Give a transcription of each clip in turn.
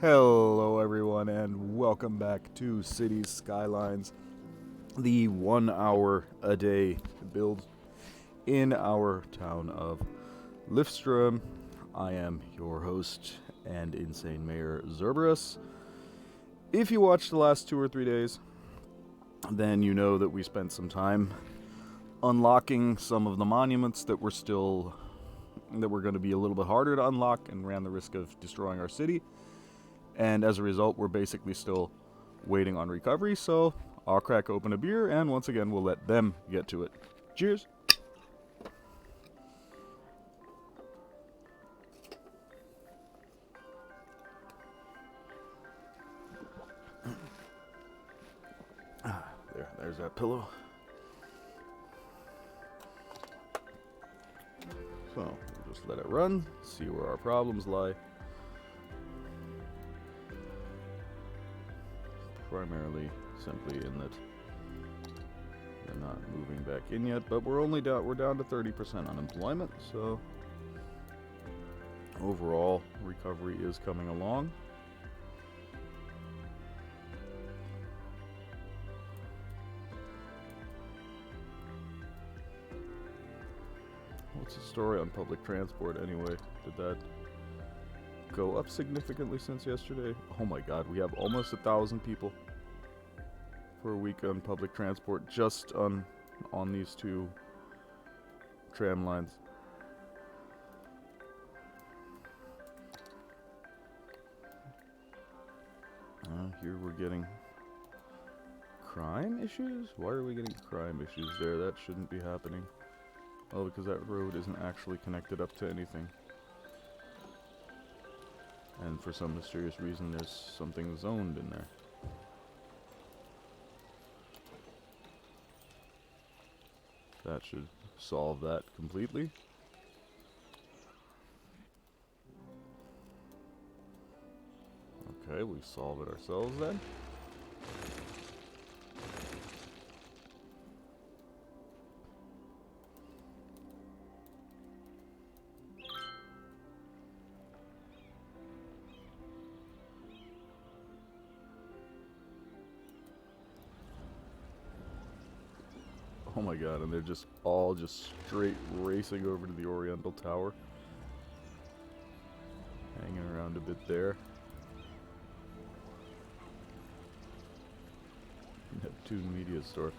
Hello, everyone, and welcome back to Cities Skylines, the 1 hour a day build in our town of Lifstrom. I am your host and insane mayor, Zerberus. If you watched the last 2 or 3 days, then you know that we spent some time unlocking some of the monuments that were going to be a little bit harder to unlock and ran the risk of destroying our city. And as a result, we're basically still waiting on recovery, so I'll crack open a beer, and once again, we'll let them get to it. Cheers! There's that pillow. So, we'll just let it run, see where our problems lie. Primarily simply in that they're not moving back in yet, but we're down to 30% unemployment, so overall recovery is coming along. What's the story on public transport anyway? Did that go up significantly since yesterday? Oh my god, we have almost 1,000 people for a week on public transport just on these two tram lines. Here we're getting crime issues? Why are we getting crime issues there? That shouldn't be happening. Oh, because that road isn't actually connected up to anything. And for some mysterious reason, there's something zoned in there. That should solve that completely. Okay, we solve it ourselves then. Oh my god, and they're just all straight racing over to the Oriental Tower. Hanging around a bit there. Neptune Media Store.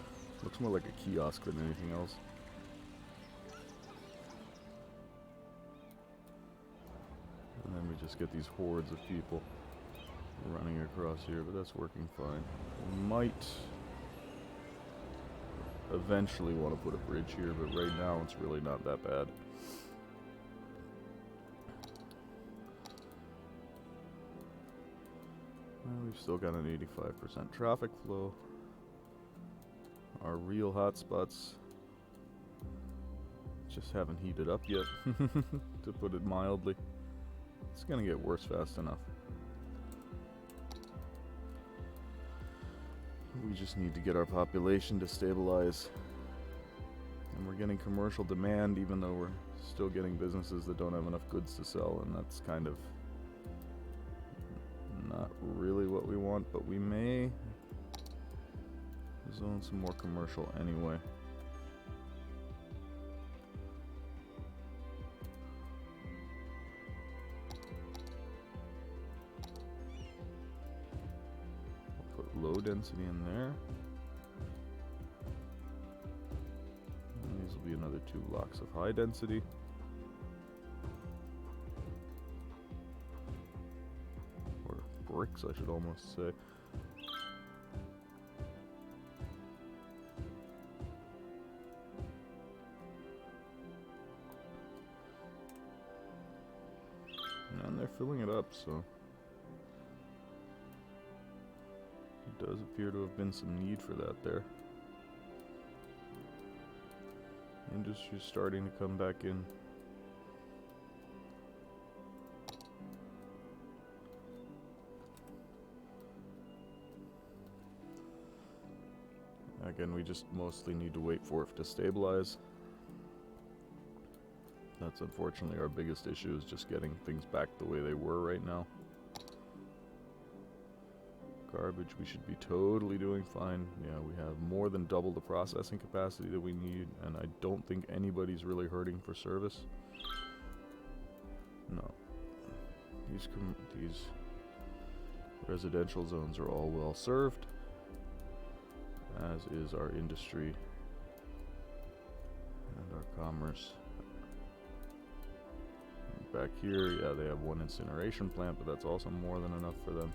Looks more like a kiosk than anything else. And then we just get these hordes of people running across here, but that's working fine. We might eventually want to put a bridge here, but right now it's really not that bad. Well, we've still got an 85% traffic flow. Our real hotspots just haven't heated up yet, to put it mildly. It's gonna get worse fast enough. We just need to get our population to stabilize. And we're getting commercial demand even though we're still getting businesses that don't have enough goods to sell, and that's kind of not really what we want, but we may zone some more commercial anyway. Low density in there. And these will be another 2 blocks of high density. Or bricks, I should almost say. And they're filling it up, so does appear to have been some need for that there. Industry's starting to come back in. Again, we just mostly need to wait for it to stabilize. That's unfortunately our biggest issue, is just getting things back the way they were right now. Garbage, we should be totally doing fine. Yeah, we have more than double the processing capacity that we need, and I don't think anybody's really hurting for service. No. These residential zones are all well served, as is our industry and our commerce. And back here, yeah, they have one incineration plant, but that's also more than enough for them.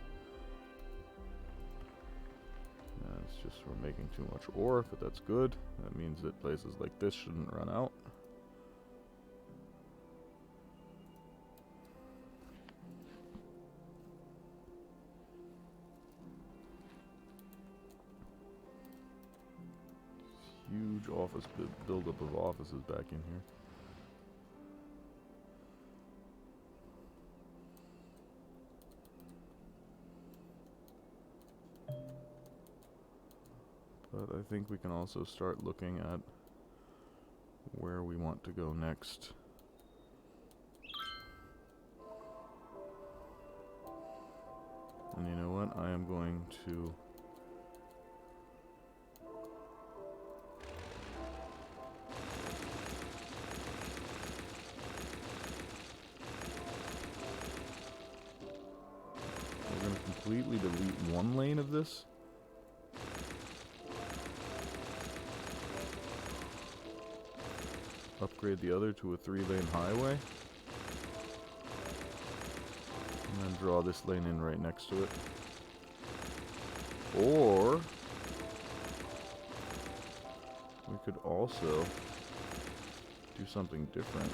It's just we're making too much ore, but that's good. That means that places like this shouldn't run out. Huge office buildup of offices back in here. But I think we can also start looking at where we want to go next. And you know what? I am going to completely delete one lane of this. Upgrade the other to a 3-lane highway. And then draw this lane in right next to it. Or we could also do something different.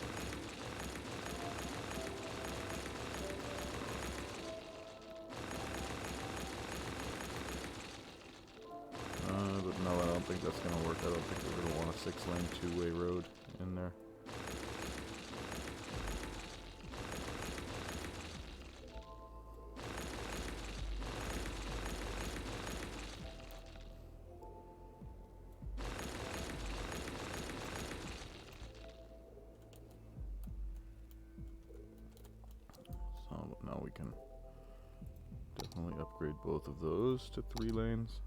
But no, I don't think that's going to work. I don't think we're going to want a 6-lane 2-way road in there. So now we can definitely upgrade both of those to 3 lanes.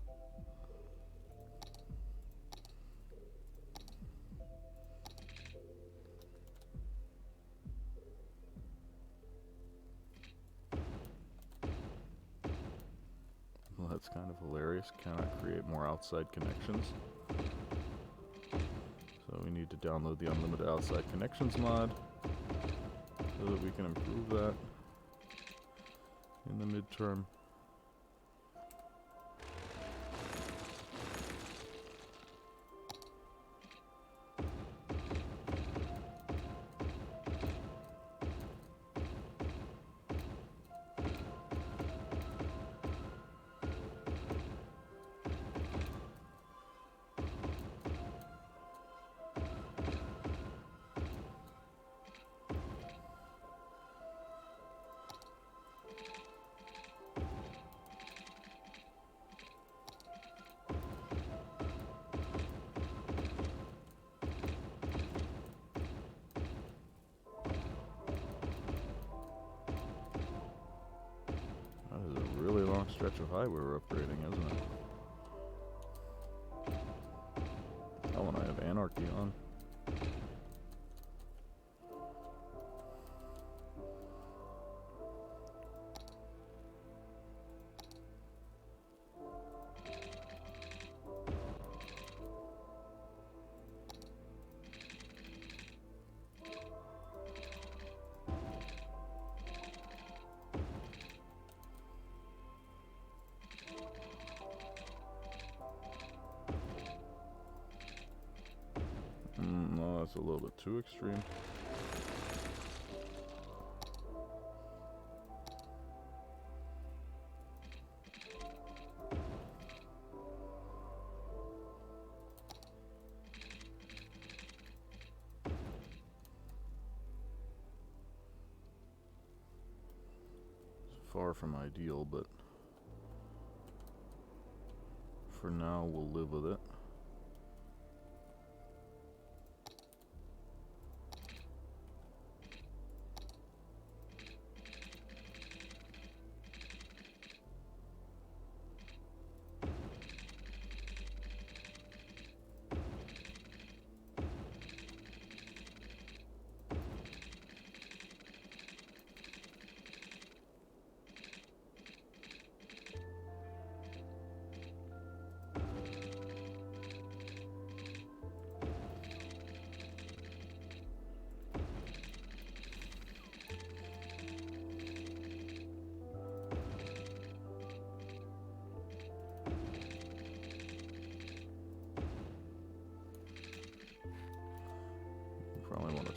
Well, that's kind of hilarious. Cannot create more outside connections. So we need to download the Unlimited Outside Connections mod so that we can improve that in the midterm. Stretch of highway we're upgrading, isn't it? That one I have Anarchy on. No, that's a little bit too extreme. It's far from ideal, but for now we'll live with it.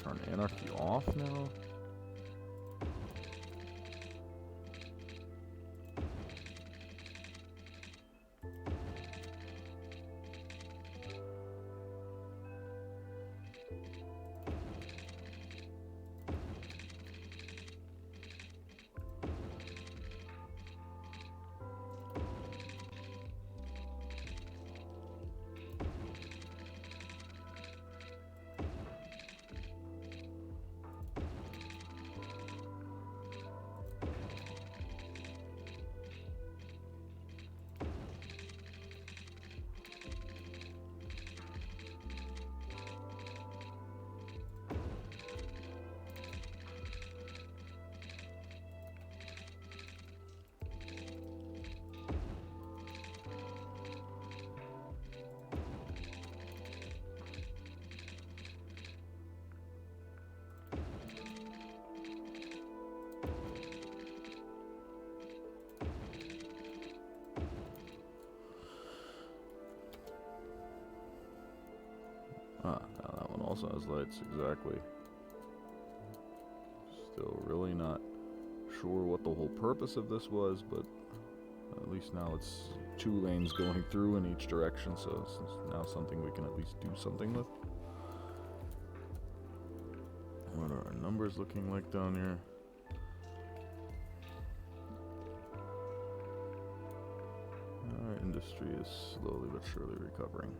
turn anarchy off now? Ah, now that one also has lights, exactly. Still really not sure what the whole purpose of this was, but at least now it's 2 lanes going through in each direction, so it's now something we can at least do something with. What are our numbers looking like down here? Our industry is slowly but surely recovering.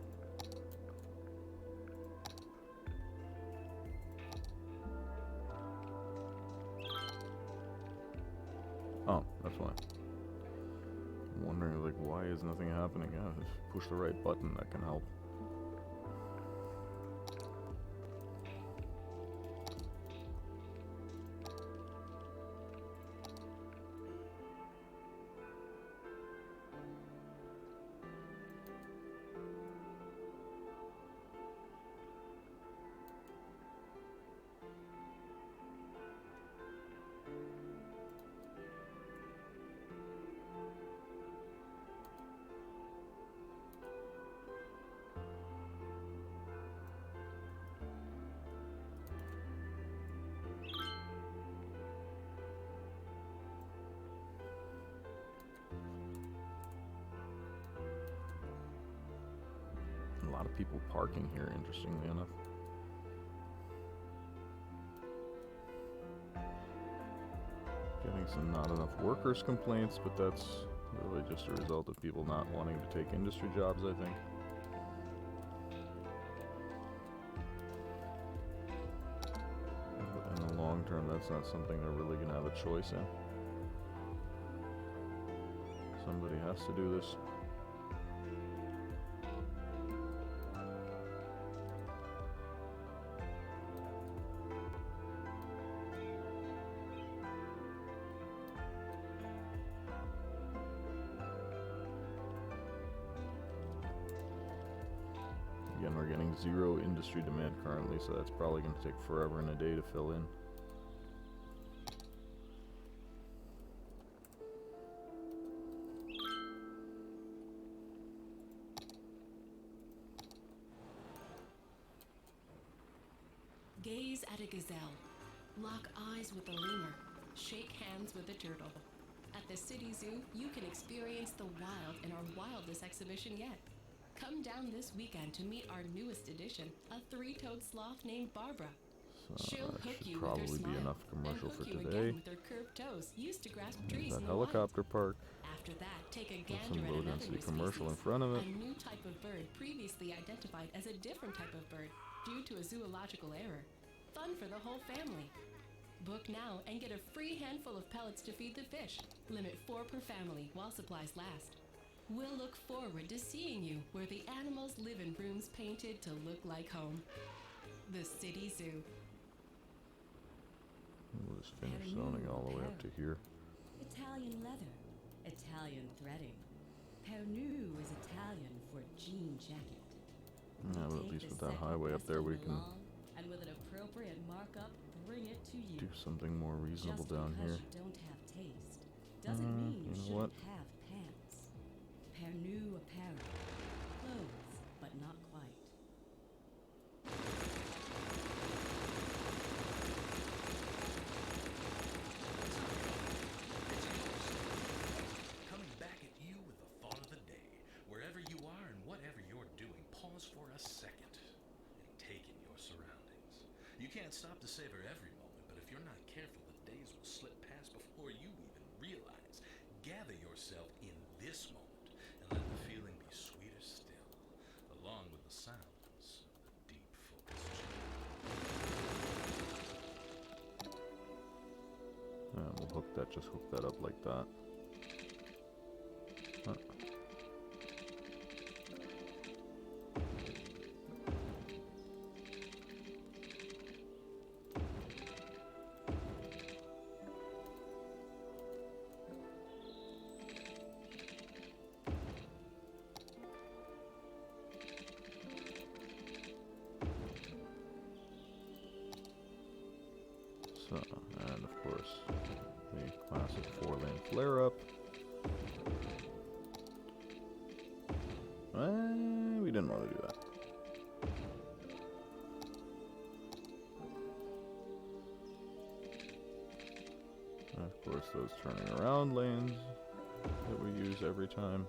Oh, that's why. I'm wondering, like, why is nothing happening? Yeah, just push the right button, that can help. A lot of people parking here, interestingly enough. Getting some not enough workers complaints, but that's really just a result of people not wanting to take industry jobs, I think. But in the long term, that's not something they're really going to have a choice in. Somebody has to do this. Again, we're getting 0 industry demand currently, so that's probably going to take forever and a day to fill in. Gaze at a gazelle, lock eyes with a lemur, shake hands with a turtle. At the City Zoo, you can experience the wild in our wildest exhibition yet. Come down this weekend to meet our newest addition, a 3-toed sloth named Barbara. So She'll that hook should you with her probably be smile enough commercial and for hook you today. again with her curved toes used to grasp There's trees that in the helicopter park. wild. After that, take a With gander some at low another density new commercial in species, front of it. a new type of bird previously identified as a different type of bird due to a zoological error. Fun for the whole family. Book now and get a free handful of pellets to feed the fish. Limit 4 per family while supplies last. We'll look forward to seeing you where the animals live in rooms painted to look like home. The City Zoo. We'll just finish zoning all the way up to here. Italian leather, Italian threading. Pernu is Italian for jean jacket. Yeah, but at least with that highway up there, we can and with an appropriate markup, bring it to you. do something more reasonable Just down here. because you don't have taste doesn't mean you know shouldn't what? have pants. Pernu apparel, clothes, but not quite. can't stop to savor every moment, but if you're not careful, the days will slip past before you even realize. Gather yourself in this moment and let the feeling be sweeter still, along with the sounds of the deep focused chill. And we'll just hook that up like that. Huh. So, and of course, the classic 4-lane flare-up. We didn't want to do that. And of course, those turning around lanes that we use every time.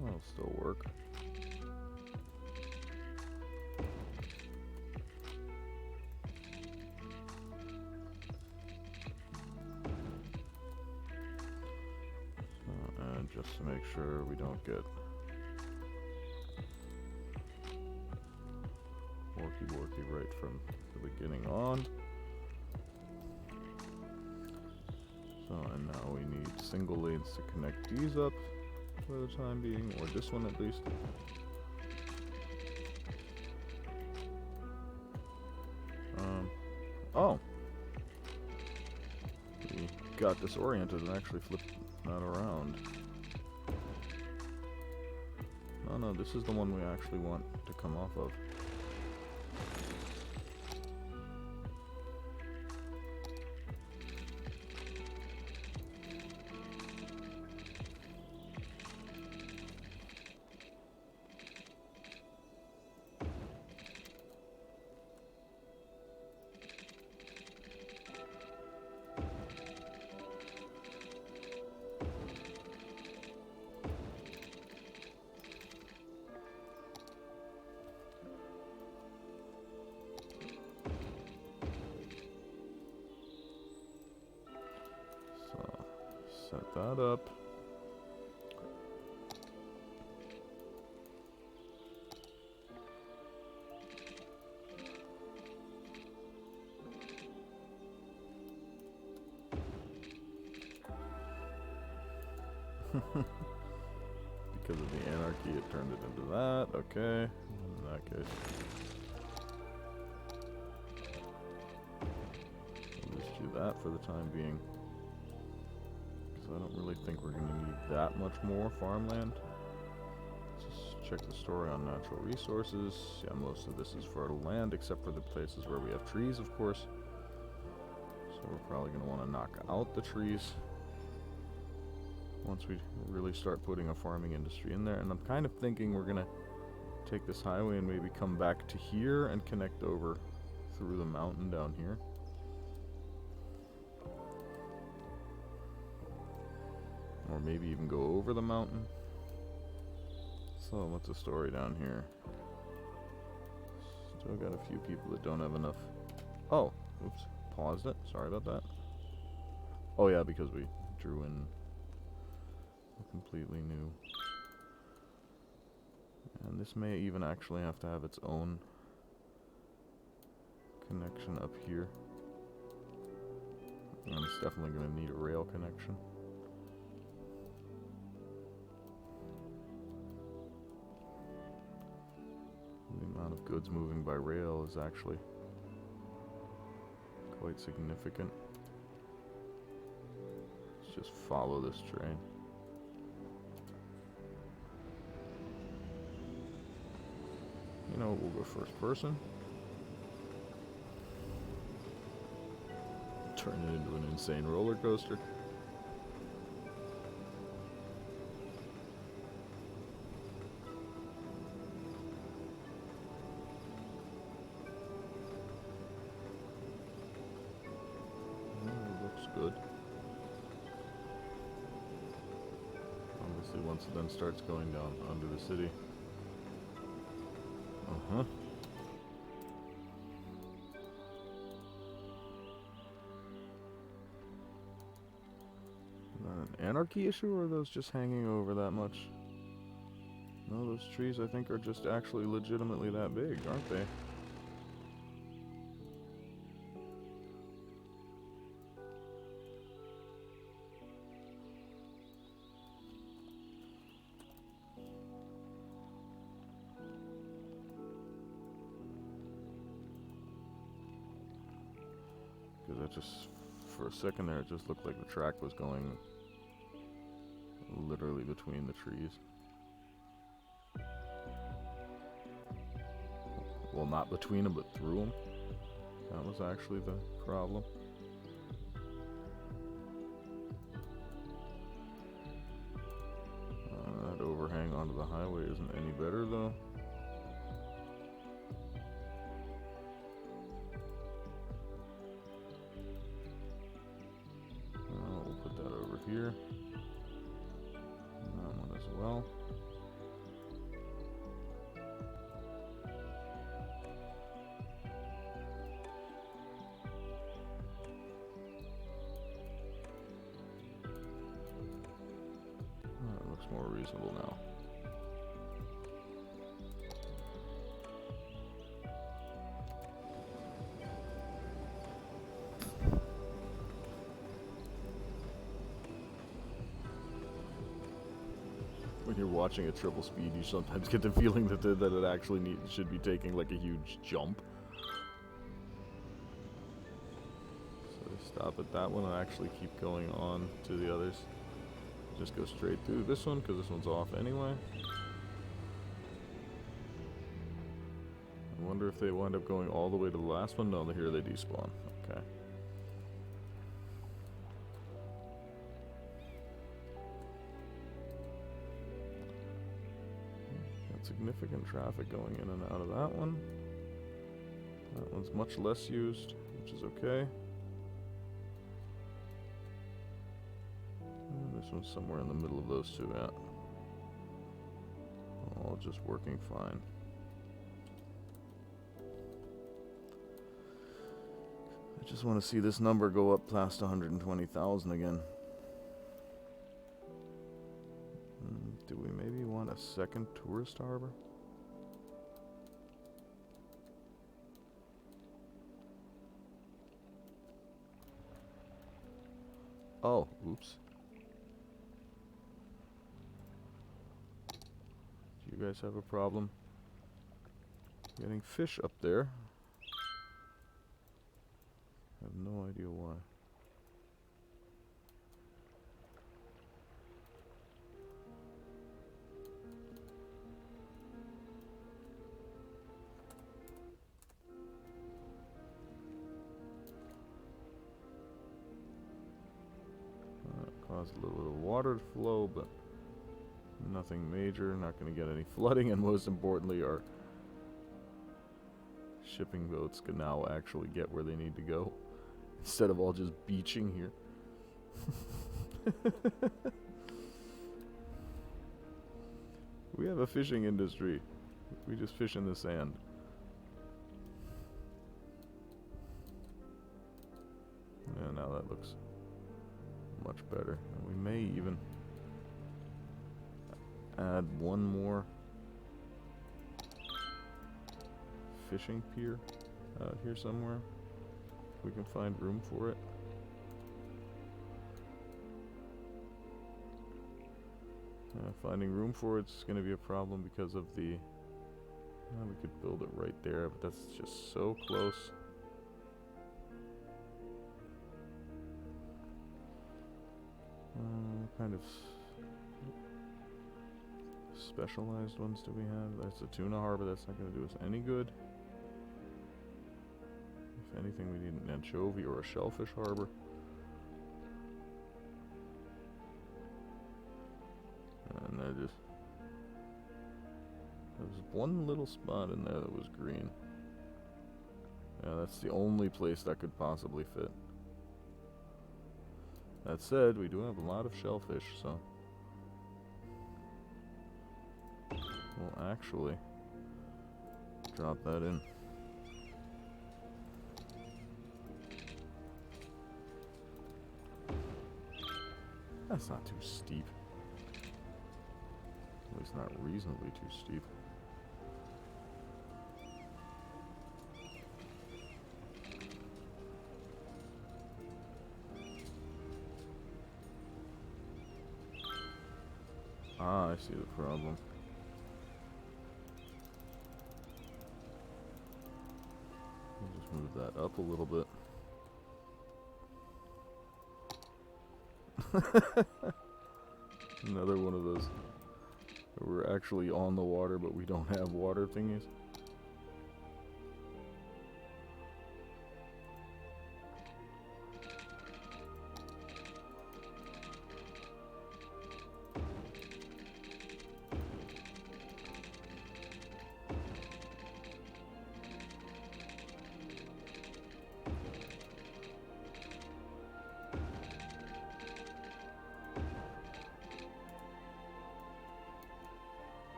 That'll still work. So, and just to make sure we don't get worky right from the beginning on. So, and now we need single lanes to connect these up for the time being, or this one at least. Oh! We got disoriented and actually flipped that around. No, this is the one we actually want to come off of. Set that up. Because of the anarchy, it turned it into that. Okay. In that case, we'll just do that for the time being. I don't really think we're going to need that much more farmland. Let's just check the story on natural resources. Yeah, most of this is fertile land, except for the places where we have trees, of course. So we're probably going to want to knock out the trees once we really start putting a farming industry in there. And I'm kind of thinking we're going to take this highway and maybe come back to here and connect over through the mountain down here. Or maybe even go over the mountain. So, what's the story down here? Still got a few people that don't have enough. Oh, oops, paused it. Sorry about that. Oh yeah, because we drew in a completely new. And this may even actually have to have its own connection up here. And it's definitely going to need a rail connection. The amount of goods moving by rail is actually quite significant. Let's just follow this train. You know, we'll go first person. Turn it into an insane roller coaster. good. Obviously, once it then starts going down under the city. Uh-huh. Is that an anarchy issue, or are those just hanging over that much? No, those trees I think are just actually legitimately that big, aren't they? Because that just, for a second there, it just looked like the track was going literally between the trees. Well, not between them, but through them. That was actually the problem. That overhang onto the highway isn't any better, though. We'll put that over here. And that one as well. That looks more reasonable now. When you're watching a triple speed, you sometimes get the feeling that that it actually should be taking like a huge jump. So stop at that one and actually keep going on to the others. Just go straight through this one because this one's off anyway. I wonder if they wind up going all the way to the last one. No, here they despawn. Okay. Got significant traffic going in and out of that one. That one's much less used, which is okay. And this one's somewhere in the middle of those two, yeah. All just working fine. I just want to see this number go up past 120,000 again. Do we maybe want a second tourist harbor? Oh, oops. Do you guys have a problem getting fish up there? I have no idea why. Caused a little bit of water to flow, but nothing major. Not going to get any flooding, and most importantly, our shipping boats can now actually get where they need to go instead of all just beaching here. We have a fishing industry. We just fish in the sand. Yeah, now that looks much better. And we may even add one more fishing pier out here somewhere, if we can find room for it. Finding room for it's going to be a problem because of the... we could build it right there, but that's just so close. What kind of specialized ones do we have? That's a tuna harbor. That's not going to do us any good. If anything, we need an anchovy or a shellfish harbor. And there was one little spot in there that was green. Yeah, that's the only place that could possibly fit. That said, we do have a lot of shellfish, so we'll actually drop that in. That's not too steep. At least not reasonably too steep. Ah, I see the problem. We'll just move that up a little bit. Another one of those. We're actually on the water, but we don't have water thingies.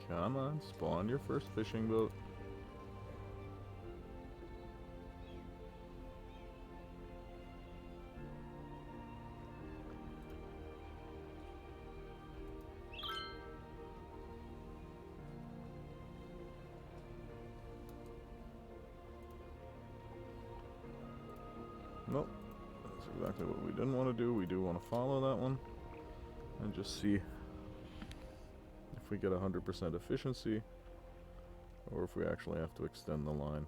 Come on, spawn your first fishing boat. Nope. That's exactly what we didn't want to do. We do want to follow that one and just see if we get 100% efficiency, or if we actually have to extend the line.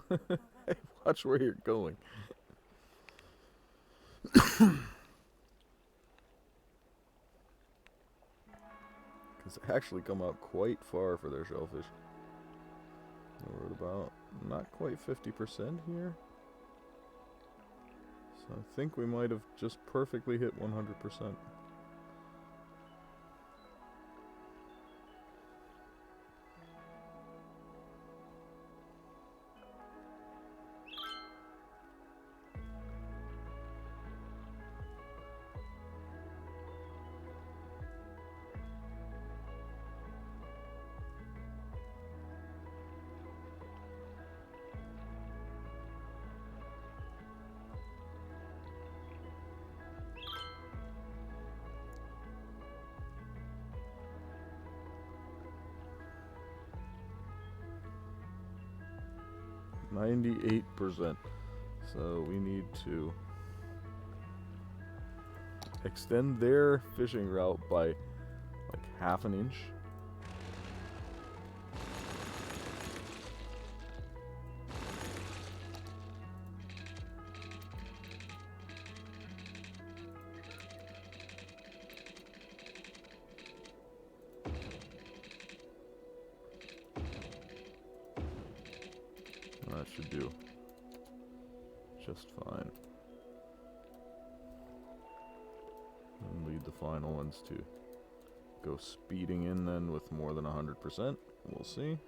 Hey, watch where you're going. Because they actually come out quite far for their shellfish. We're at about not quite 50% here. So I think we might have just perfectly hit 100%. %. So we need to extend their fishing route by like ½ an inch. That should do just fine. And lead the final ones to go speeding in then with more than 100%. We'll see. –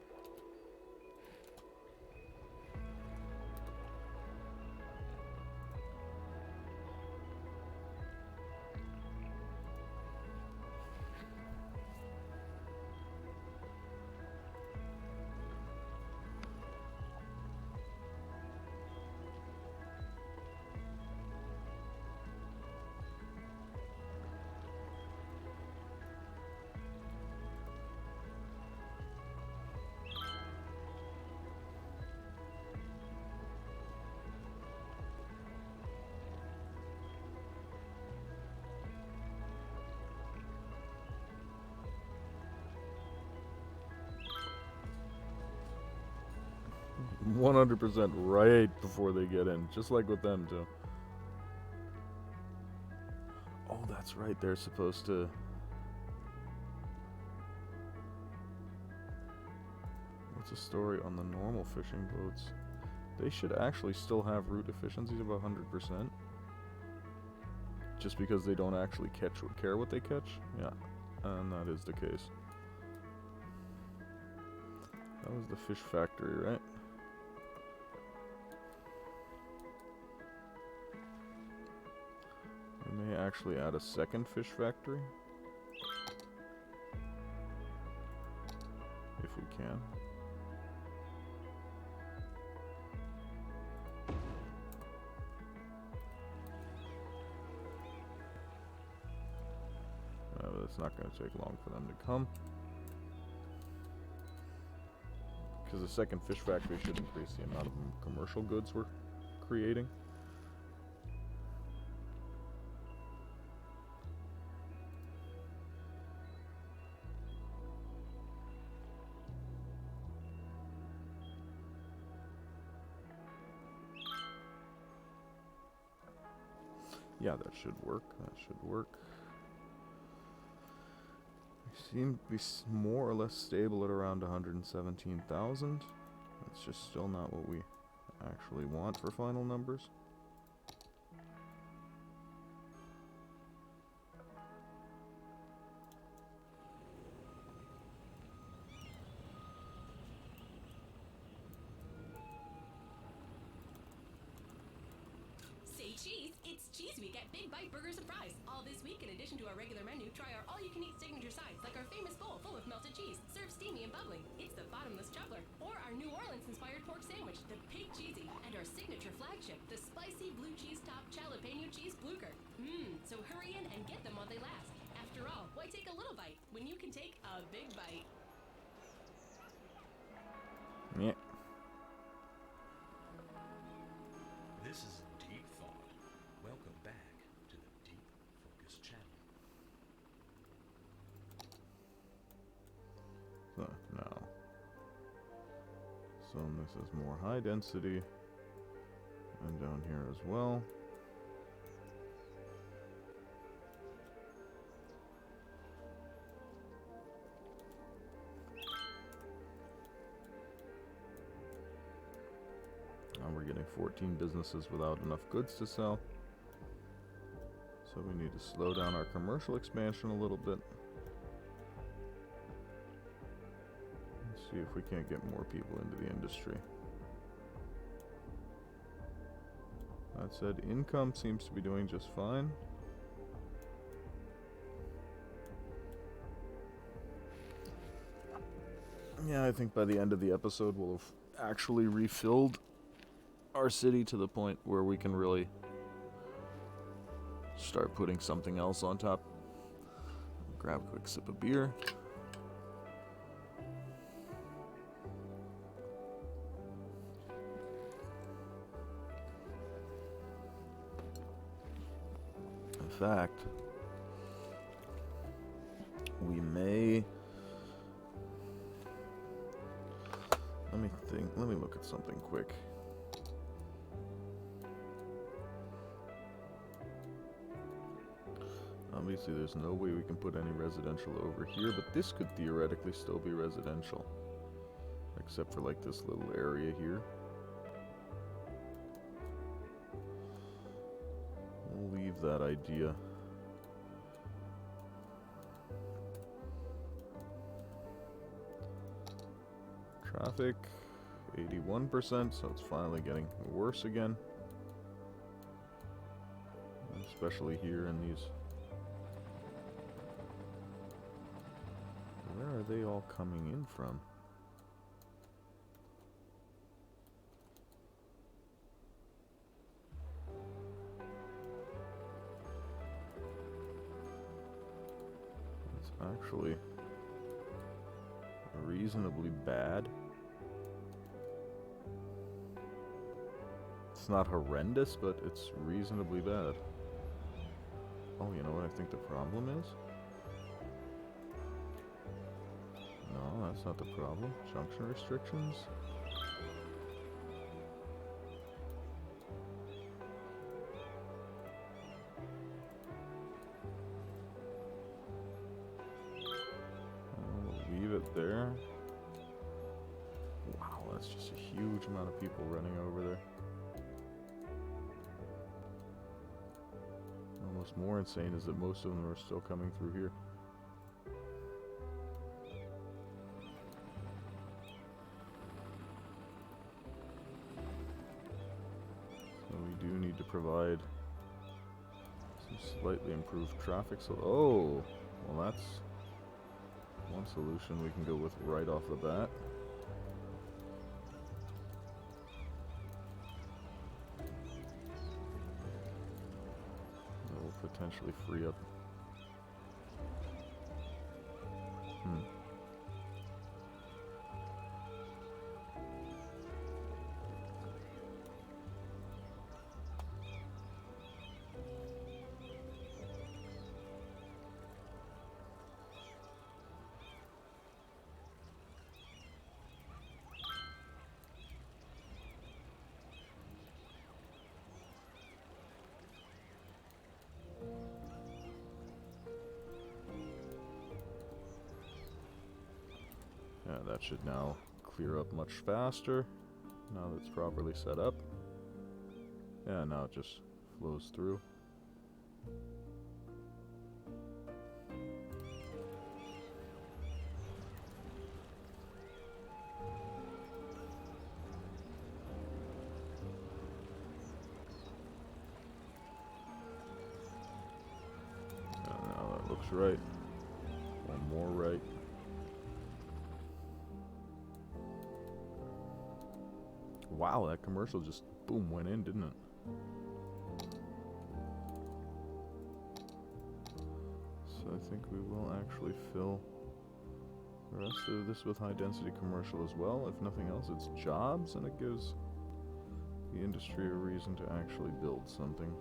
100% right before they get in, just like with them too. Oh, that's right, they're supposed to... What's the story on the normal fishing boats? They should actually still have root efficiencies of 100%. Just because they don't actually care what they catch? Yeah. And that is the case. That was the fish factory, right? We may actually add a second fish factory. If we can. But it's not going to take long for them to come. Because the second fish factory should increase the amount of commercial goods we're creating. Yeah, that should work. That should work. We seem to be more or less stable at around 117,000. That's just still not what we actually want for final numbers. Say cheese, it's Cheese Week at Big Bite Burgers and Fries. All this week, in addition to our regular menu, try our all-you-can-eat signature sides, like our famous bowl full of melted cheese, served steamy and bubbling. It's the bottomless juggler, or our New Orleans-inspired pork sandwich, the Pig Cheesy, and our signature flagship, the spicy blue cheese top jalapeno cheese blucher. So hurry in and get them while they last. After all, why take a little bite when you can take a big bite? Yeah. This is Deep Thought. Welcome back to the Deep Focus channel. So, now. So this is more high density. And down here as well. And we're getting 14 businesses without enough goods to sell. So we need to slow down our commercial expansion a little bit. Let's see if we can't get more people into the industry. That said, income seems to be doing just fine. Yeah, I think by the end of the episode we'll have actually refilled our city to the point where we can really start putting something else on top. Grab a quick sip of beer. In fact, we may... Let me look at something quick. Obviously, there's no way we can put any residential over here, but this could theoretically still be residential. Except for, like, this little area here. We'll leave that idea. Traffic, 81%, so it's finally getting worse again. Especially here in these... Where are they all coming in from? It's actually reasonably bad. It's not horrendous, but it's reasonably bad. Oh, you know what I think the problem is? No, that's not the problem. Junction restrictions. We'll leave it there. Wow, that's just a huge amount of people running over there. What's more insane is that most of them are still coming through here. provide some slightly improved traffic. So, oh, well, that's one solution we can go with right off the bat. That will potentially free up. Yeah, that should now clear up much faster, now that it's properly set up. Yeah, now it just flows through. And now that looks right. One more right. Wow, that commercial just boom went in, didn't it? So I think we will actually fill the rest of this with high density commercial as well. If nothing else, it's jobs and it gives the industry a reason to actually build something.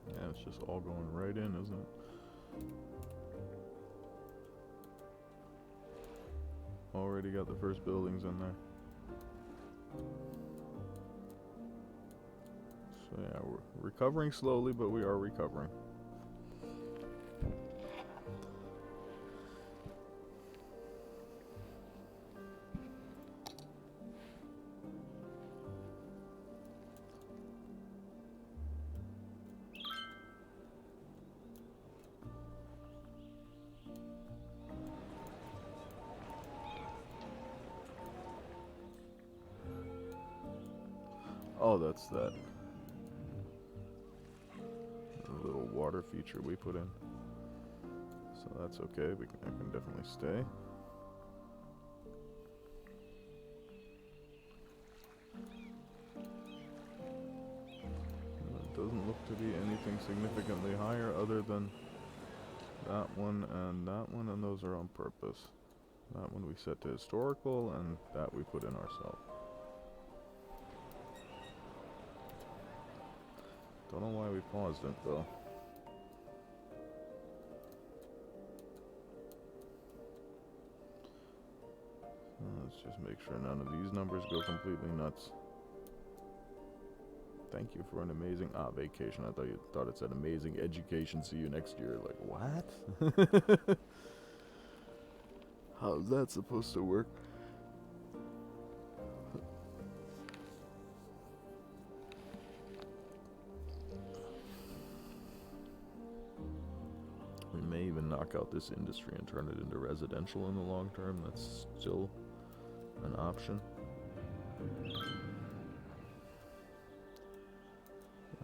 Yeah, it's just all going right in, isn't it? Already got the first buildings in there. So yeah, we're recovering slowly, but we are recovering. Oh, that's that little water feature we put in. So that's okay, I can definitely stay. It doesn't look to be anything significantly higher other than that one, and those are on purpose. That one we set to historical, and that we put in ourselves. Don't know why we paused it though. Let's just make sure none of these numbers go completely nuts. Thank you for an amazing vacation. I thought it said amazing education. See you next year. Like what? How's that supposed to work? We may even knock out this industry and turn it into residential in the long term. That's still an option.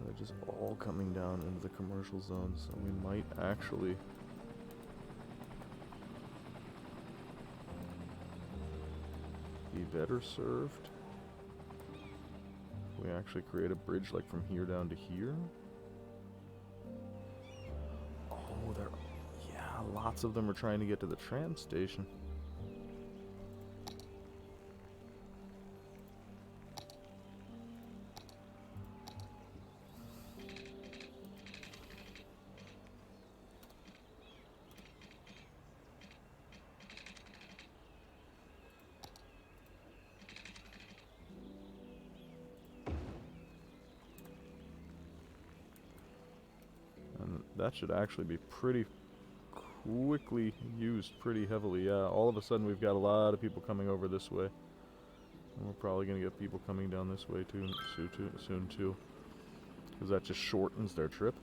They're just all coming down into the commercial zone, so we might actually be better served if we actually create a bridge like from here down to here. Oh, lots of them are trying to get to the tram station. That should actually be pretty quickly used pretty heavily. Yeah, all of a sudden we've got a lot of people coming over this way. And we're probably gonna get people coming down this way too soon too, because that just shortens their trip.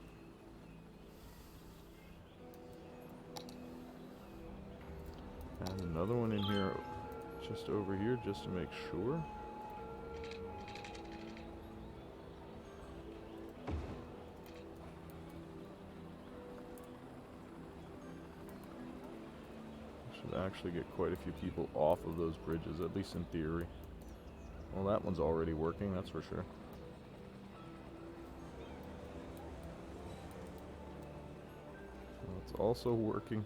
And another one in here, just over here, just to make sure. Should actually get quite a few people off of those bridges, at least in theory. Well, that one's already working, that's for sure. It's also working.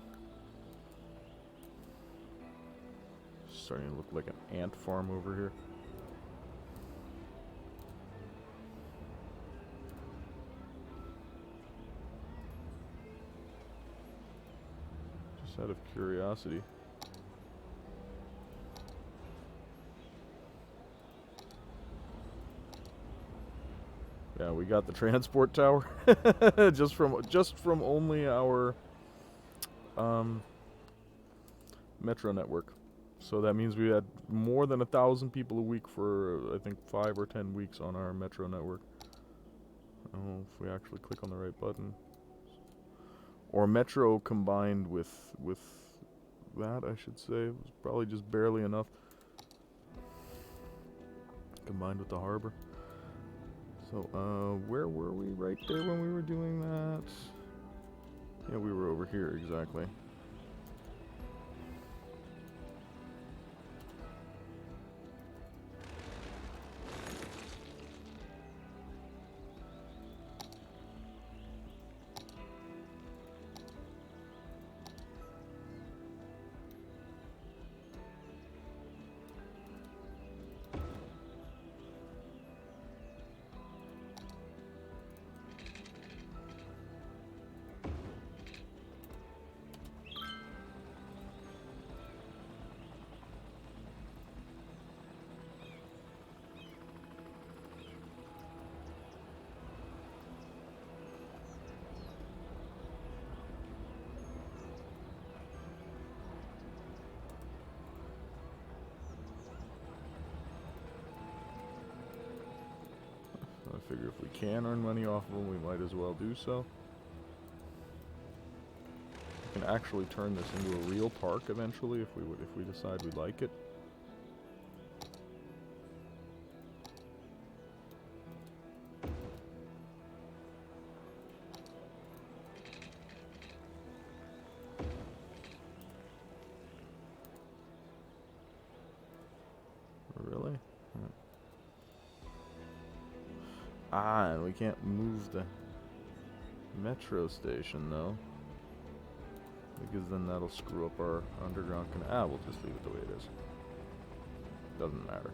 Starting to look like an ant farm over here. Just out of curiosity. Yeah, we got the transport tower just from only our metro network. So that means we had more than 1,000 people a week for I think 5 or 10 weeks on our metro network. I don't know if we actually click on the right button. Or metro combined with that, I should say. It was probably just barely enough. Combined with the harbor. So, where were we right there when we were doing that? Yeah, we were over here, exactly. I figure if we can earn money off of them, we might as well do so. We can actually turn this into a real park eventually if we decide we like it. Really? Ah, and we can't move the metro station though, because then that'll screw up our underground canal. We'll just leave it the way it is. Doesn't matter.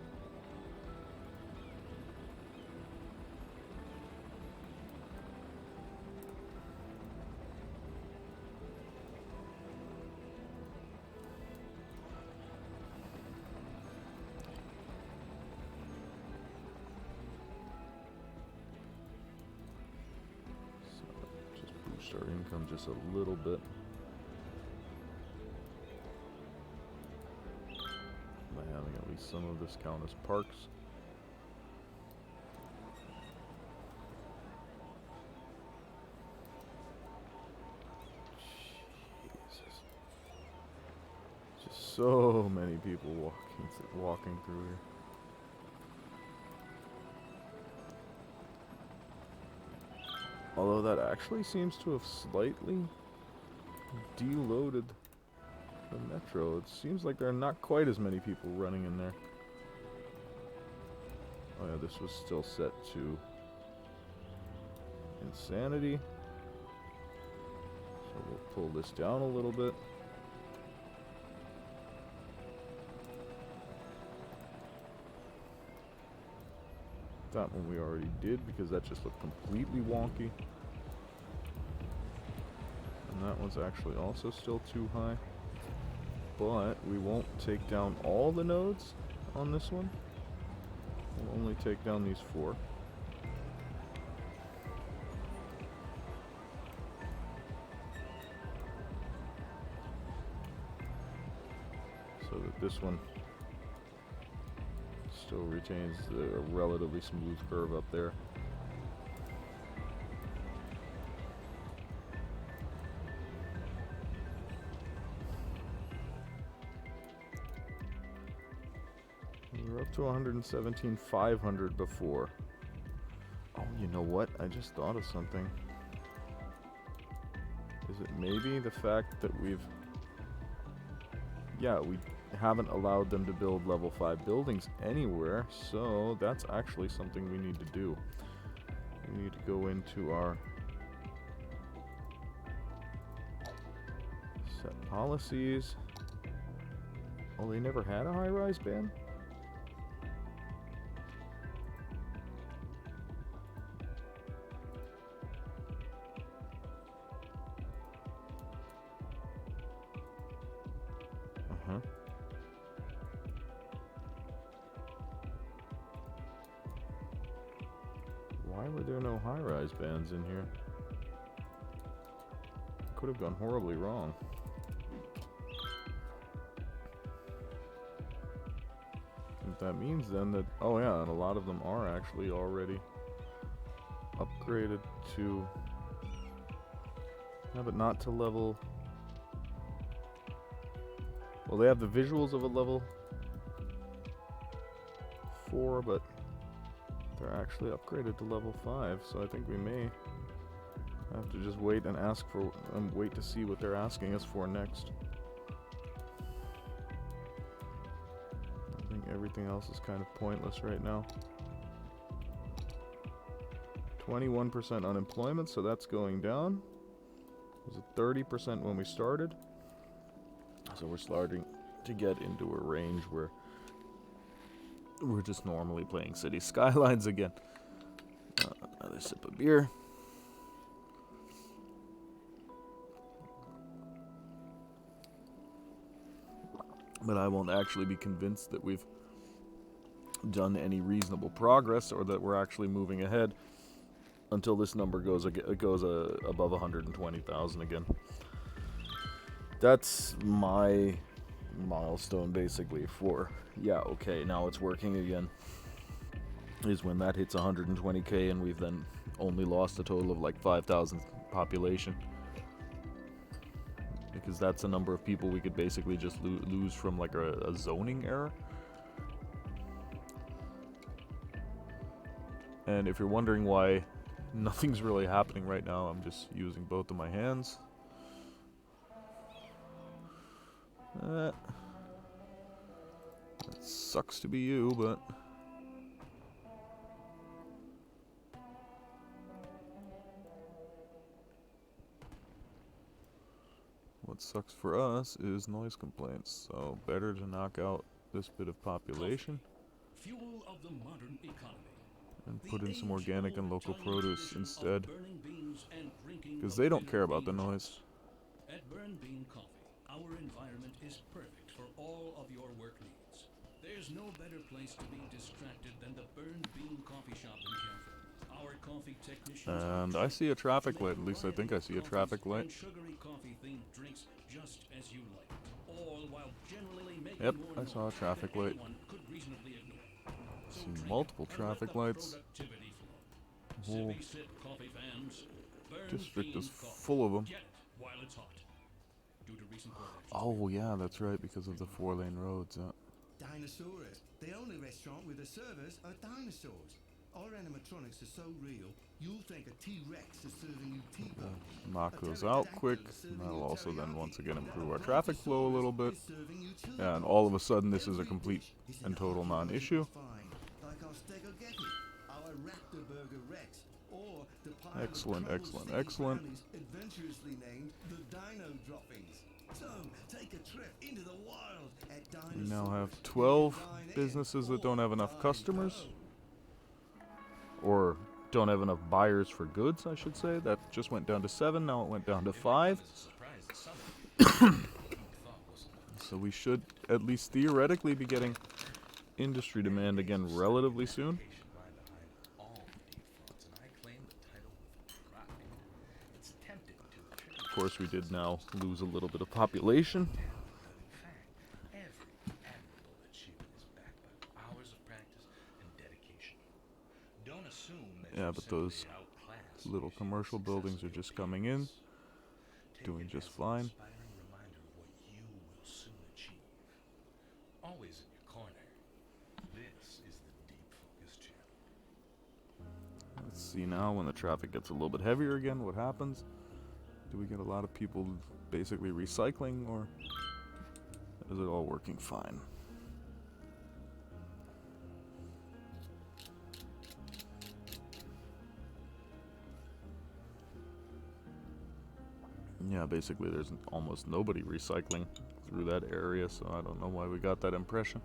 Our income just a little bit by having at least some of this count as parks. Jesus. Just so many people walking through here. Although that actually seems to have slightly deloaded the metro. It seems like there are not quite as many people running in there. Oh yeah, this was still set to insanity. So we'll pull this down a little bit. That one we already did because that just looked completely wonky. And that one's actually also still too high. But we won't take down all the nodes on this one. We'll only take down these 4. So that this one still retains a relatively smooth curve up there. We were up to 117,500 before. Oh, you know what? I just thought of something. Is it maybe the fact that we haven't allowed them to build level 5 buildings anywhere, so that's actually something we need to do. We need to go into our set policies. Oh, they never had a high-rise ban? Uh-huh. Why were there no high-rise bans in here? Could have gone horribly wrong. What that means then that, oh yeah, and a lot of them are actually already upgraded to, yeah, but not to level, well, they have the visuals of a level 4, but they're actually upgraded to level 5, so I think we may have to just wait and ask for, wait to see what they're asking us for next. I think everything else is kind of pointless right now. 21% unemployment, so that's going down. It was at 30% when we started. So we're starting to get into a range where we're just normally playing City Skylines again. Another sip of beer. But I won't actually be convinced that we've done any reasonable progress or that we're actually moving ahead until this number goes above 120,000 again. That's my milestone basically for, yeah, okay, now it's working again, is when that hits 120k and we've then only lost a total of like 5,000 population. Because that's the number of people we could basically just lose from like a zoning error. And if you're wondering why nothing's really happening right now, I'm just using both of my hands. That sucks to be you, but what sucks for us is noise complaints, so better to knock out this bit of population Fuel of the modern economy. and put in some organic and local produce instead, because they don't care about the noise. At Burn Bean Coffee, our environment is perfect for all of your work needs. There's no better place to be distracted than the Burn Bean Coffee Shop in Campbell. Our coffee technicians And I see a traffic light, at least I think I see a traffic light. and sugary coffee themed drinks just as you like, all while generally making Yep, more I saw a noise traffic than light. anyone could reasonably ignore. So See drink multiple and let traffic the lights. productivity flow. The whole Sippy Sip coffee fans, Burn district Bean is Coffee. full of them. Get it while it's hot. Due to recent court actions. Oh yeah, that's right, because of the 4-lane roads. Dinosaurus, the only restaurant where the servers are dinosaurs. Our animatronics are so real, you'll think a T-Rex is serving you T-bone. Knock those out quick, and that'll also then once again improve our traffic flow a little bit. And all of a sudden this is a complete and total non-issue. Like our Stegogetti, our Raptor Burger Rex, or the pile Excellent, of excellent, Troll City excellent. brownies adventurously named the Dino Droppings. So, take a trip into the wild at We now Dinosaurus. have 12 Dine in businesses that don't have enough or customers, dine or don't have enough buyers for goods, I should say. That just went down to 7, now it went down to 5. It was a surprise that some of the thought wasn't enough. So we should at least theoretically be getting industry demand again relatively soon. Lie behind all the defaults, and I claim the title with pride. It's tempting to attribute Of course, we did now lose a little bit of population. In fact, every admirable achievement is backed by hours of practice Yeah, but those little commercial buildings are just coming in, doing just fine. Inspiring reminder of what you will soon achieve. Always in your corner. This is the Deep Focus channel. Let's see now when the traffic gets a little bit heavier again, what happens? Do we get a lot of people basically recycling, or is it all working fine? Yeah, basically there's almost nobody recycling through that area, so I don't know why we got that impression.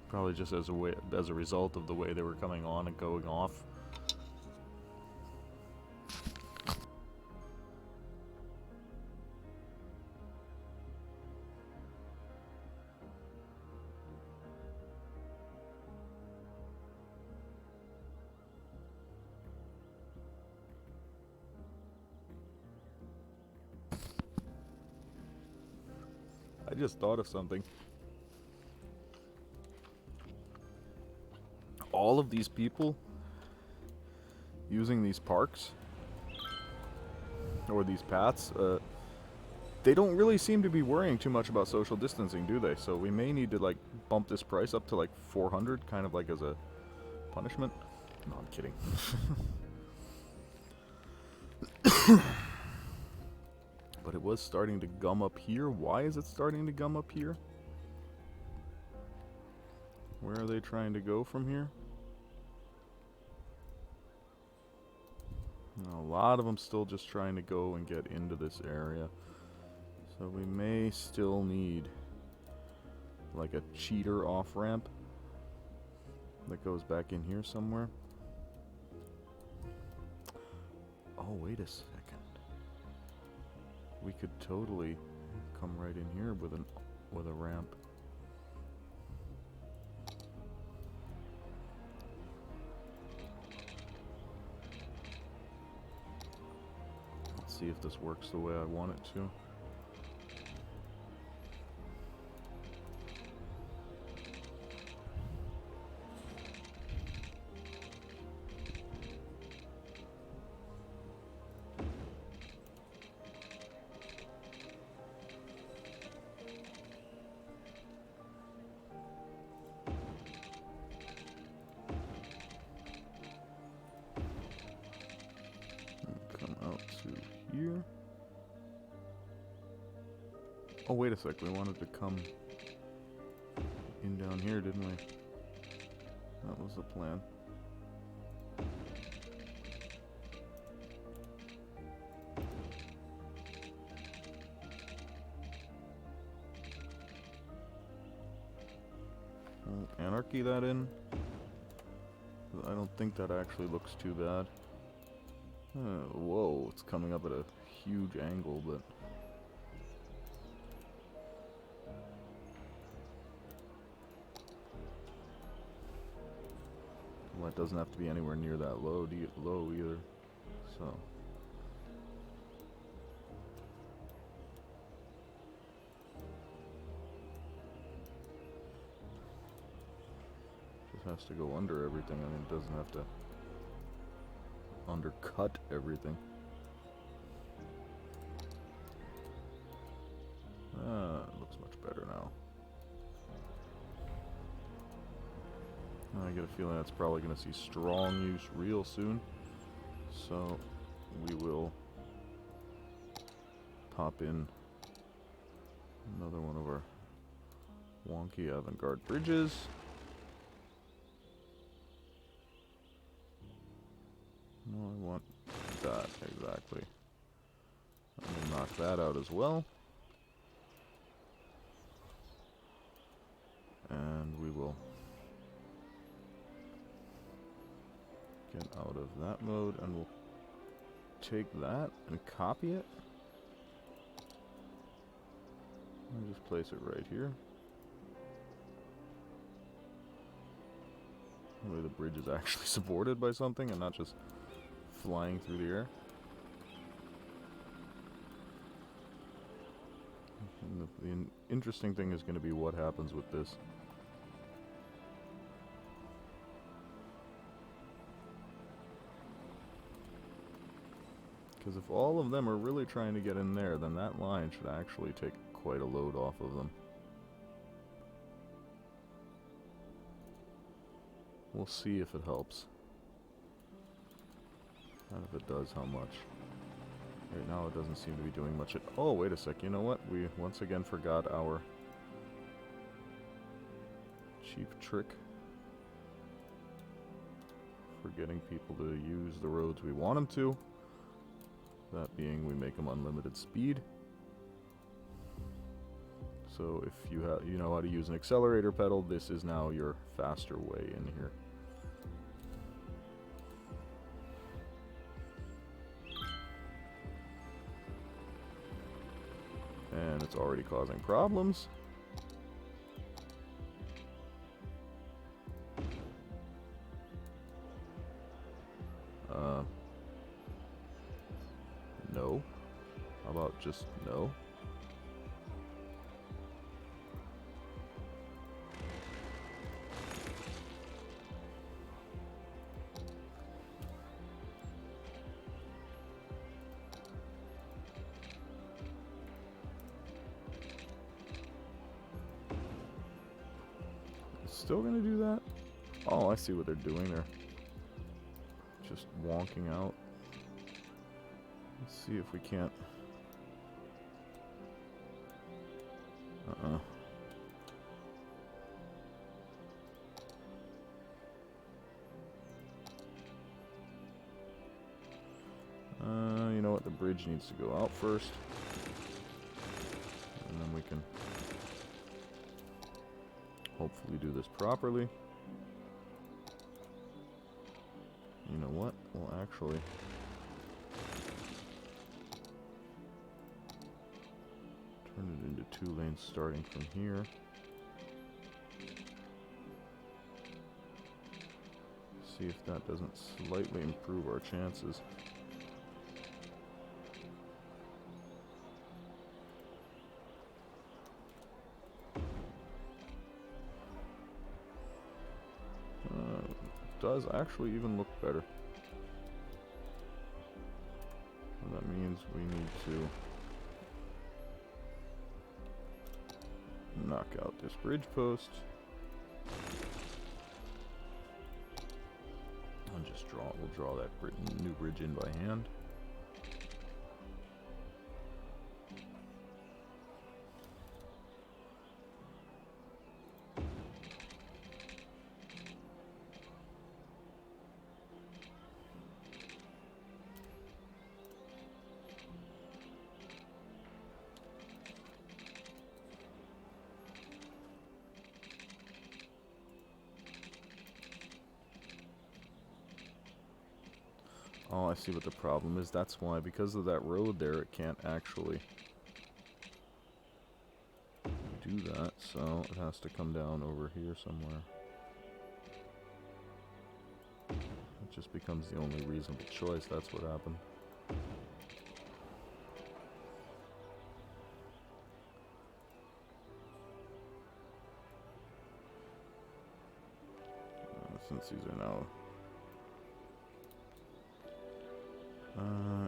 Probably just as a result of the way they were coming on and going off. I just thought of something. All of these people using these parks or these paths, they don't really seem to be worrying too much about social distancing, do they? So we may need to like bump this price up to like 400, kind of like as a punishment. No, I'm kidding. But it was starting to gum up here. Why is it starting to gum up here? Where are they trying to go from here? A lot of them still just trying to go and get into this area. So we may still need like a cheater off-ramp that goes back in here somewhere. Oh, wait a second. We could totally come right in here with a ramp. Let's see if this works the way I want it to. Here. Oh, wait a sec. We wanted to come in down here, didn't we? That was the plan. Anarchy that in. I don't think that actually looks too bad. Whoa, it's coming up at a huge angle, but well, it doesn't have to be anywhere near that low either. So just has to go under everything. I mean, it doesn't have to undercut everything. It looks much better now. I get a feeling that's probably going to see strong use real soon. So we will pop in another one of our wonky avant-garde bridges. No, I want that, exactly. I'm gonna knock that out as well. And we will get out of that mode, and we'll take that and copy it. And just place it right here. That way the bridge is actually supported by something and not just flying through the air. And the interesting thing is going to be what happens with this. Because if all of them are really trying to get in there, then that line should actually take quite a load off of them. We'll see if it helps. And if it does, how much. Right now it doesn't seem to be doing much. Oh, wait a sec. You know what? We once again forgot our cheap trick for getting people to use the roads we want them to. That being, we make them unlimited speed. So if you know how to use an accelerator pedal, this is now your faster way in here. And it's already causing problems. No. How about just no? Still gonna do that? Oh, I see what they're doing. They're just wonking out. Let's see if we can't. You know what? The bridge needs to go out first. And then we can hopefully do this properly. You know what? We'll actually turn it into 2 lanes starting from here. See if that doesn't slightly improve our chances. Does actually even look better. And that means we need to knock out this bridge post. And just we'll draw that new bridge in by hand. Oh, I see what the problem is. That's why, because of that road there, it can't actually do that. So it has to come down over here somewhere. It just becomes the only reasonable choice. That's what happened. Since these are now...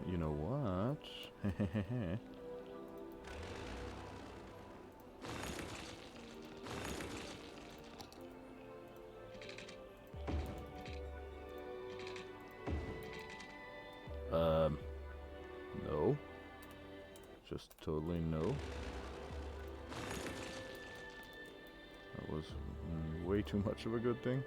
you know what? No. Just totally no. That was way too much of a good thing.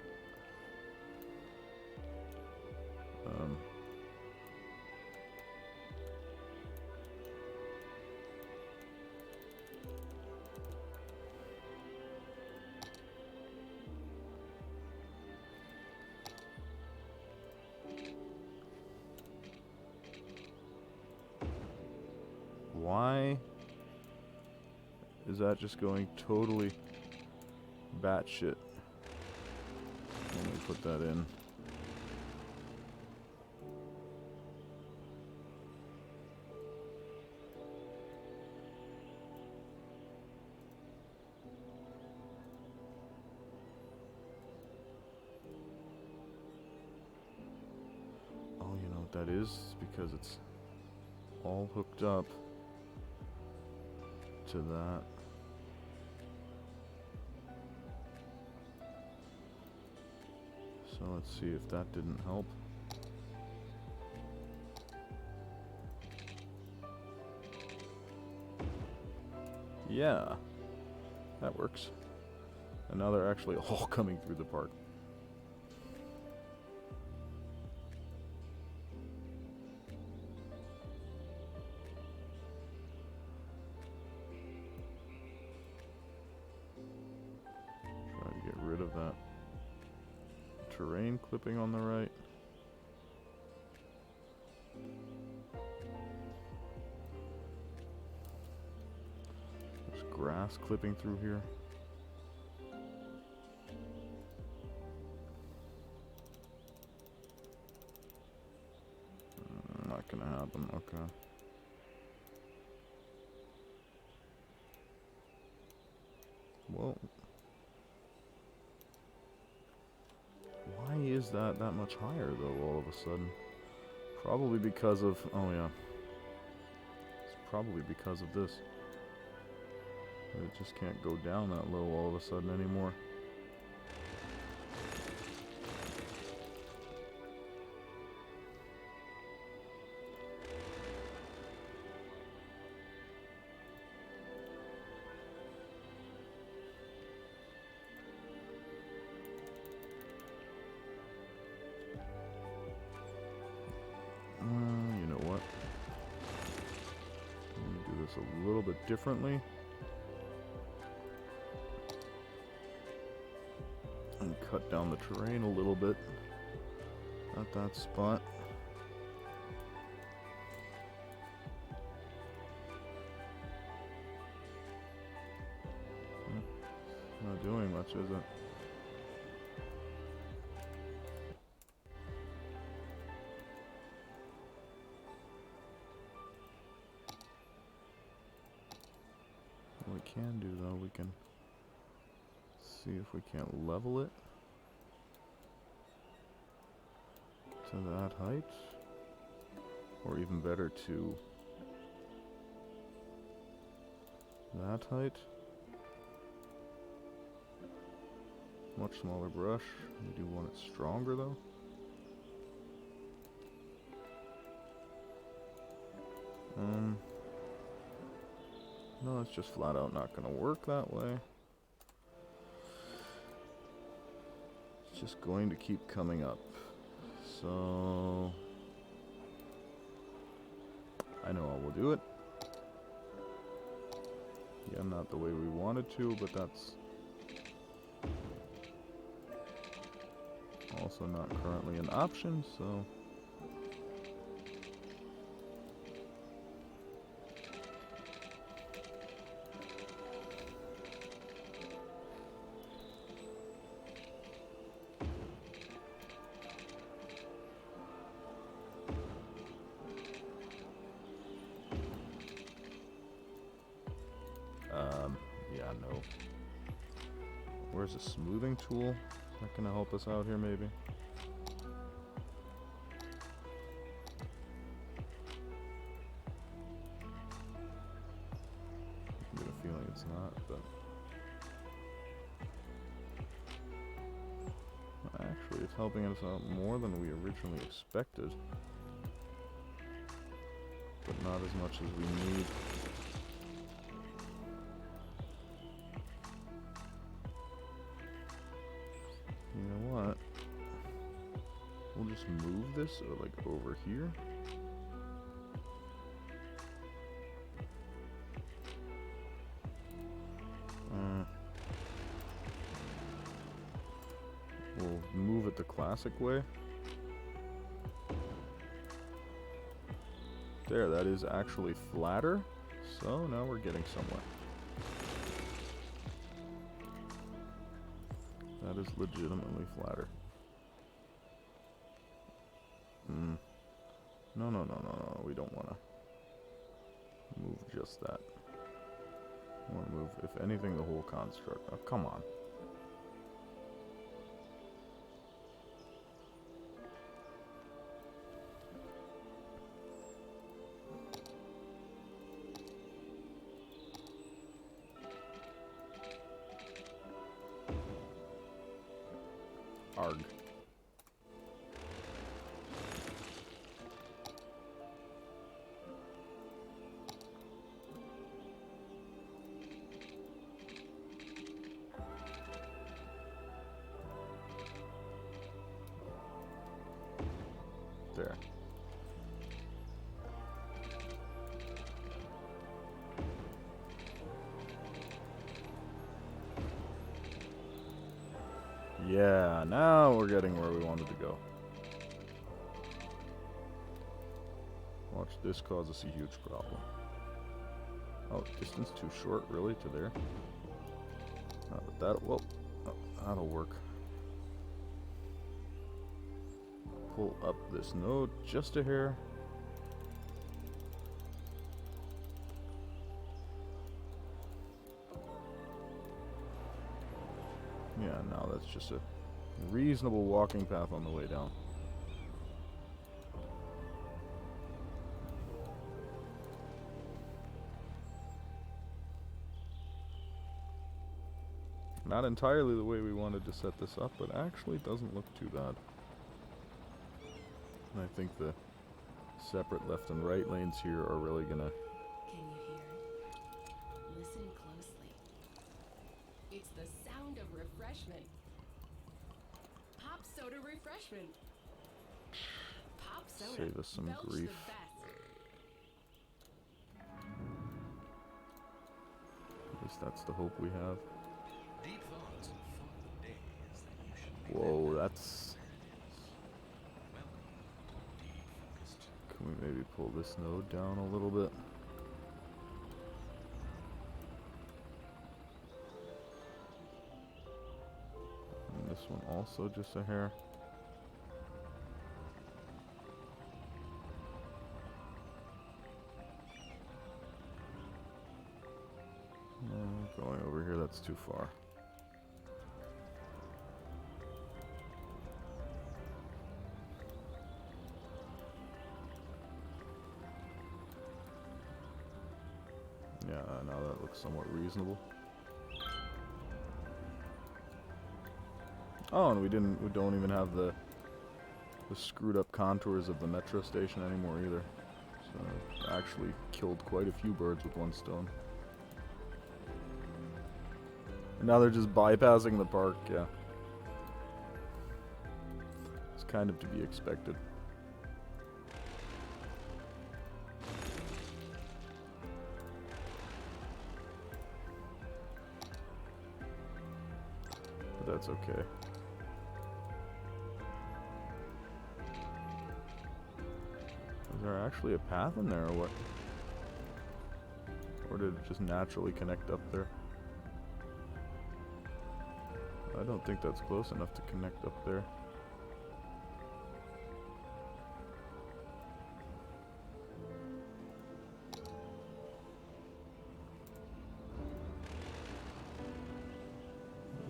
Why is that just going totally batshit? Let me put that in. Oh, you know what that is? It's because it's all hooked up to that. So let's see if that didn't help. Yeah, that works. And now they're actually all coming through the park. Try to get rid of that terrain clipping on the right. There's grass clipping through here. Not gonna happen, okay. Well, why is that much higher though all of a sudden? Probably because of, oh yeah. It's probably because of this. It just can't go down that low all of a sudden anymore. You know what? I'm gonna do this a little bit differently. And cut down the terrain a little bit at that spot. Not doing much, is it? What we can do though, we can see if we can't level it to that height, or even better to that height. Much smaller brush. We do want it stronger though. No, it's just flat out not gonna work that way. It's just going to keep coming up. So I know I will do it. Yeah, not the way we wanted to, but that's also not currently an option, so yeah, no. Where's the smoothing tool? Is that gonna help us out here, maybe? I get a feeling it's not, but actually, it's helping us out more than we originally expected, but not as much as we need. You know what? We'll just move this like over here. We'll move it the classic way. There, that is actually flatter. So now we're getting somewhere. That is legitimately flatter. No, we don't want to move just that. We want to move, if anything, the whole construct. Oh, come on. Arg. There. Yeah, now we're getting where we wanted to go. Watch this cause us a huge problem. Oh, distance too short, really, to there? But that, well, that'll work. Pull up this node just a hair. Yeah, now that's just a reasonable walking path on the way down. Not entirely the way we wanted to set this up, but actually doesn't look too bad. And I think the separate left and right lanes here are really gonna... Can you hear it? Listen closely. It's the sound of refreshment. Pop soda refreshment. Pop soda. Save us some Belch grief. the best. At least that's the hope we have. Deep thoughts and fond days that you should be Whoa, that's... welcome to deep focused. Can we maybe pull this node down a little bit? And this one also just a hair. Going over here, that's too far. Yeah, now that looks somewhat reasonable. Oh, and we don't even have the screwed up contours of the metro station anymore either. So actually killed quite a few birds with one stone. And now they're just bypassing the park, yeah. It's kind of to be expected. But that's okay. Is there actually a path in there or what? Or did it just naturally connect up there? I don't think that's close enough to connect up there.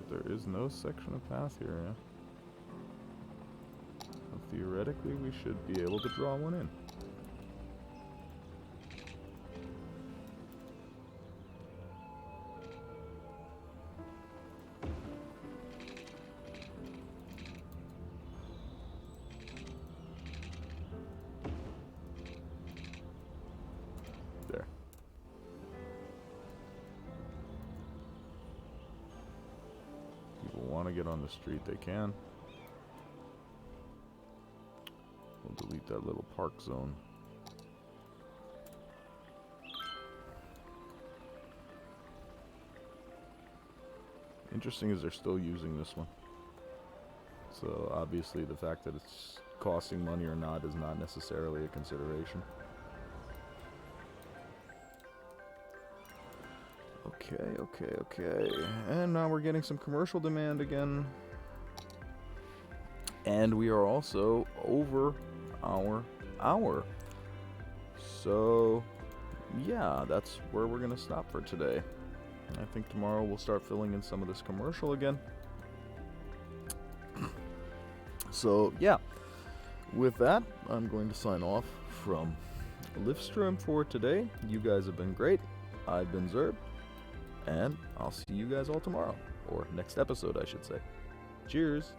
There is no section of path here, yeah? So theoretically, we should be able to draw one in. There. People want to get on the street, they can. We'll delete that little park zone. Interesting is they're still using this one. So obviously the fact that it's costing money or not is not necessarily a consideration. Okay. And now we're getting some commercial demand again. And we are also over our hour. So, yeah, that's where we're going to stop for today. I think tomorrow we'll start filling in some of this commercial again. So, yeah. With that, I'm going to sign off from Liftstream for today. You guys have been great. I've been Zerb. And I'll see you guys all tomorrow. Or next episode, I should say. Cheers!